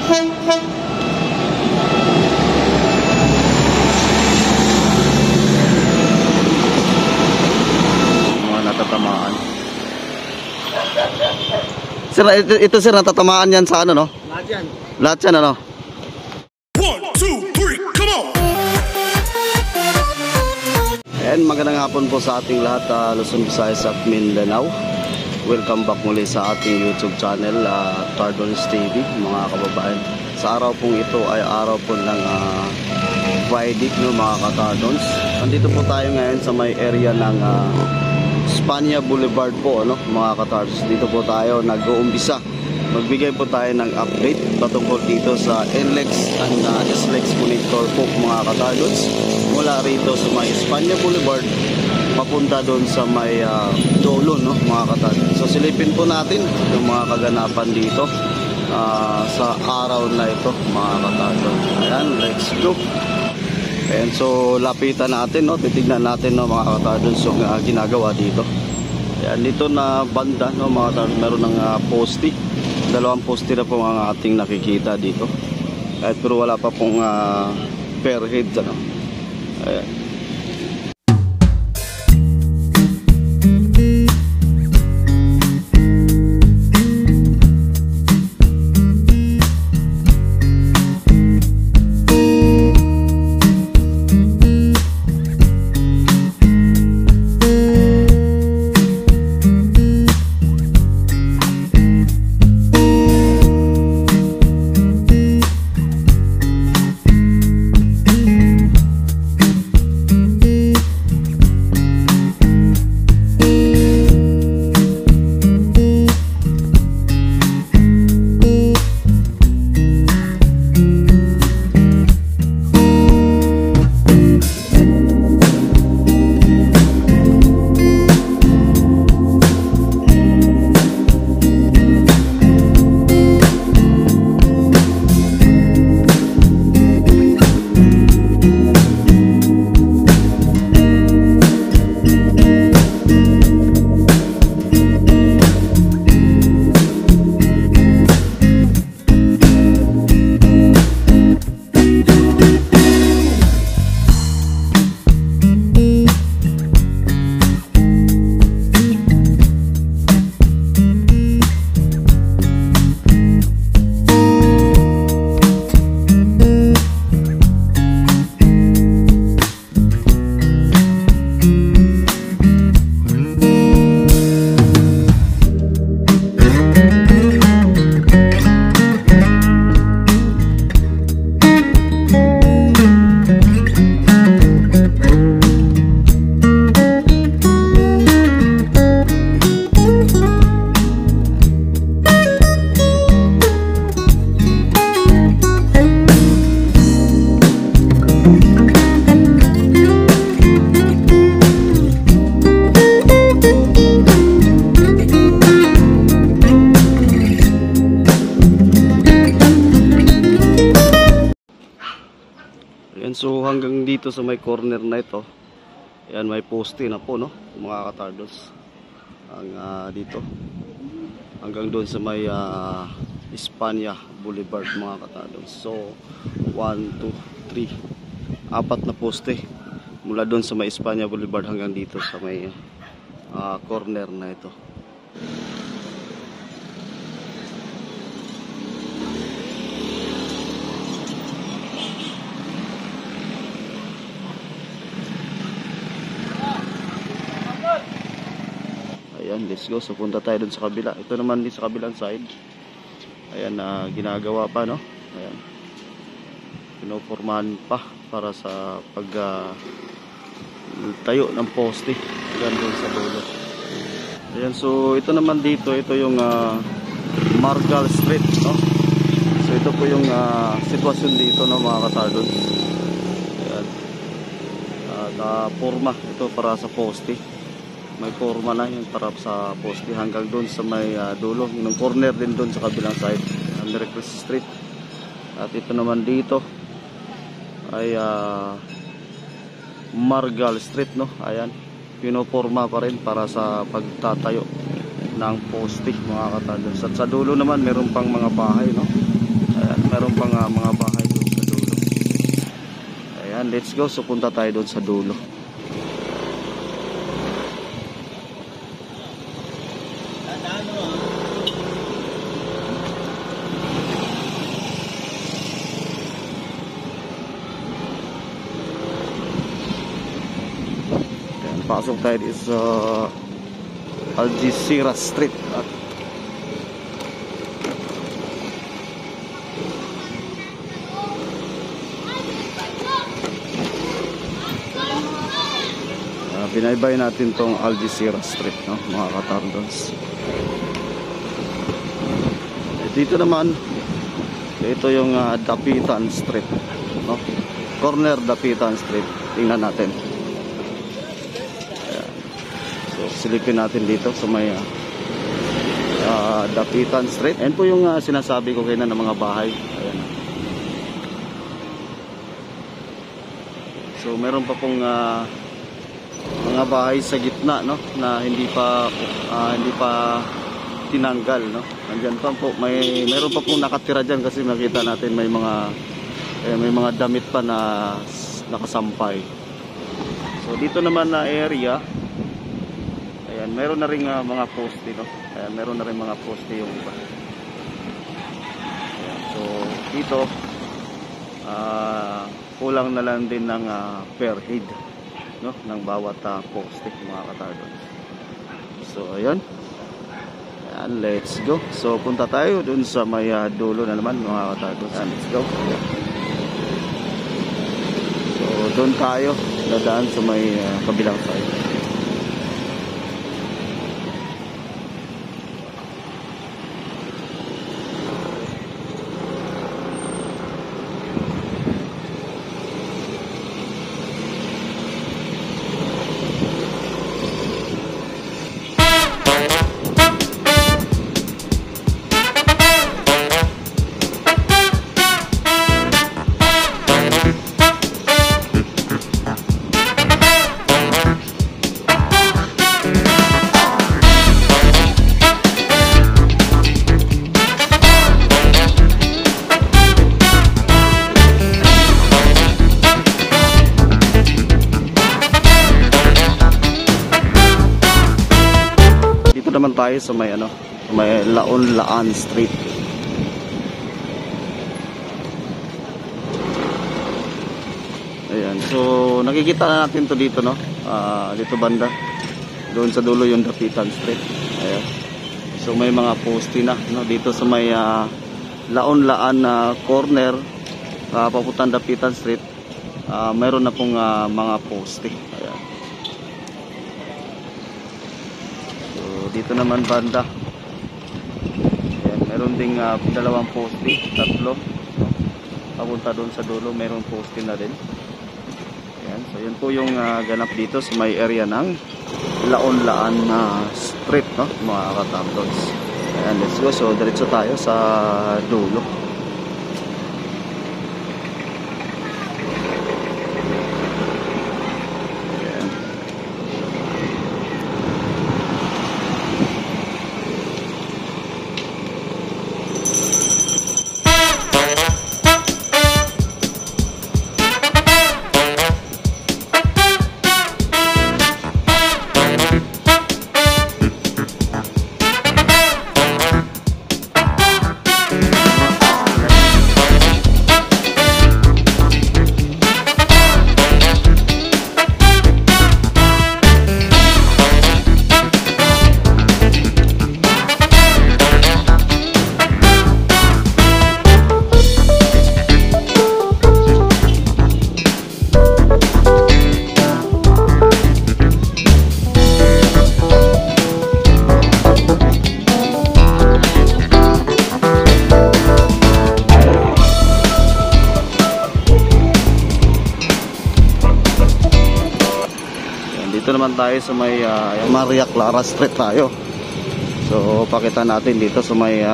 Mga natatamaan. Sir, ito sir, natatamaan yan sa ano, no? Lahat yan. Lahat yan, ano? 1, 2, 3, come on! And magandang hapon po sa ating lahat, Luzon, Visayas at Mindanao. Welcome back muli sa ating YouTube channel, Tardons TV, mga kababayan. Sa araw pong ito ay araw po ng Friday, no, mga ka-Tardons. Nandito po tayo ngayon sa may area ng Espanya Boulevard po, ano, mga ka-Tardons. Dito po tayo nag-uumpisa. Magbigay po tayo ng update patungkol dito sa NLEX and SLEX connector po, mga ka-Tardons. Mula rito sa may Espanya Boulevard papunta doon sa may Dolo, no, mga ka-Tardons. So silipin po natin yung mga kaganapan dito sa araw na ito, mga ka-Tardons. Ayan, let's go. And so lapitan natin, no, titignan natin, no, mga ka-Tardons, yung ginagawa dito. Ayan, dito na banda, no, mga ka-Tardons, meron ng poste. Dalawang poste na po ang ating nakikita dito. Kahit pero wala pa pong per head, ano. Ayan. So hanggang dito sa may corner na ito, ayan, may poste na po, no, mga ka-Tardons. Ang dito hanggang doon sa may Espanya Boulevard, mga ka-Tardons. So 1, 2, 3, 4 na poste mula doon sa may Espanya Boulevard hanggang dito sa may corner na ito. Ayan, let's go. So punta tayo dun sa kabila. Ito naman din sa kabilang side. Ayan, ginagawa pa, no? Ayan. Pinopormahan pa para sa pag tayo ng poste. Ayan, dun sa dulo. Ayan, so ito naman dito, ito yung Margal Street, no? So ito po yung sitwasyon dito, no, mga ka-Tardons. Ayan. Forma ito para sa poste. May forma na yung para sa poste hanggang doon sa may dulo, yung corner din doon sa kabilang side, Mercrest Street. At ito naman dito ay Margal Street, no? Ayan, pinoporma pa rin para sa pagtatayo ng poste, mga ka-Tardons. At sa dulo naman meron pang mga bahay, no? Ayan, meron pang mga bahay doon sa dulo. Ayan, let's go. So punta tayo doon sa dulo. Ayan, pasok tayo dito sa Algeciras Street. At binaybay natin tong Algeciras Street, no, mga katardons. Dito naman, ito yung Dapitan Street, no? Corner Dapitan Street. Tingnan natin. Ayan. So silipin natin dito sa may Dapitan Street. Ayan po yung sinasabi ko kanina ng mga bahay. Ayan. So meron pa pong mga bahay sa gitna, no, na hindi pa tinanggal, no. Nandiyan pa po, meron pa pong nakatira diyan kasi makita natin may mga damit pa na nakasampay. So dito naman na area, ayan, meron na ring mga poste, no. Ayan, meron na ring mga poste yung iba. Ayan, so dito kulang na lang din ng per head, no, ng bawat poste, mga katardons. So ayan, let's go. So punta tayo dun sa may dulo na naman, mga katardons. Let's go. So dun tayo dadaan sa may kabilang side. Naman tayo sa may Laon-Laan Street. Ayan, so nakikita na natin to dito, no, dito banda, doon sa dulo yung Dapitan Street. Ayan, so may mga poste na, no, dito sa may Laon-Laan corner, papuntang Dapitan Street. Mayroon na pong mga poste. Ayan. Dito naman banda, ayan, meron ding dalawang poste, tatlo, no? Papunta doon sa dulo, meron poste na din. Ayan, so yun po yung ganap dito sa may area ng Laon-Laan Street, no, mga katardons. Ayan, let's go. So diretso tayo sa dulo. Dito naman tayo sa may Maria Clara Street tayo. So pakita natin dito sa may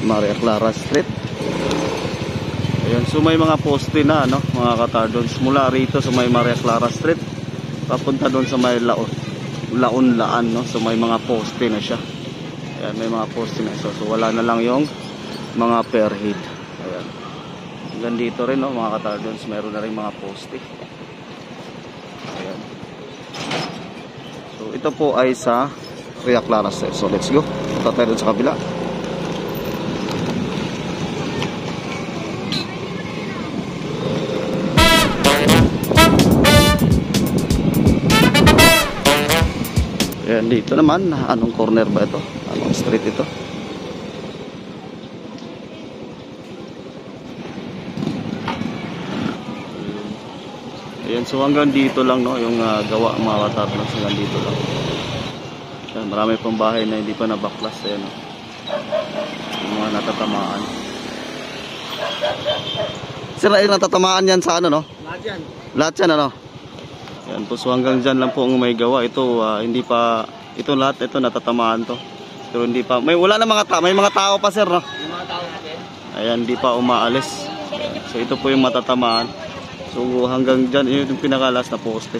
Maria Clara Street. Ayan, so may mga poste na, no, mga katardons, mula rito sa may Maria Clara Street papunta doon sa may Laon-Laan, no. So may mga poste na siya. Ayan, may mga poste na. So wala na lang yung mga per head. Ayan. Hanggang dito rin, no, mga katardons, meron na rin mga poste. Ayan. So ito po ay sa Ria Clara sir. So let's go. Punta tayo dun sa kabila. Ayan, dito naman, anong corner ba ito? Anong street ito? Ayan, so hanggang dito lang, no, yung gawa mga katardons, hanggang dito lang. Ayan, marami pang bahay na hindi pa nabaklas. Ayan, no? Yung mga natatamaan. Sira yung natatamaan yan sa ano, no? Lahat yan. Lahat yan, ano? Ayan po, so hanggang dyan lang po ang may gawa. Ito, hindi pa, ito lahat, ito natatamaan to. Pero hindi pa, wala na mga tao, may mga tao pa sir, no? Yung mga tao natin. Ayan, hindi pa umaalis. Ayan, so ito po yung matatamaan. So hanggang dyan, yun yung pinakalas na poste.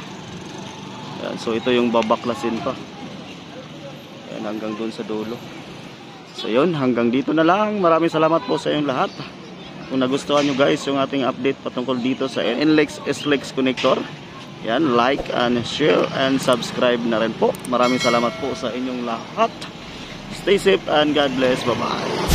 Ayan, so ito yung babaklasin pa. Ayan, hanggang dun sa dulo. So yun, hanggang dito na lang. Maraming salamat po sa inyong lahat. Kung nagustuhan nyo guys yung ating update patungkol dito sa NLEX SLEX connector, yan, like and share and subscribe na rin po. Maraming salamat po sa inyong lahat. Stay safe and God bless. Bye bye.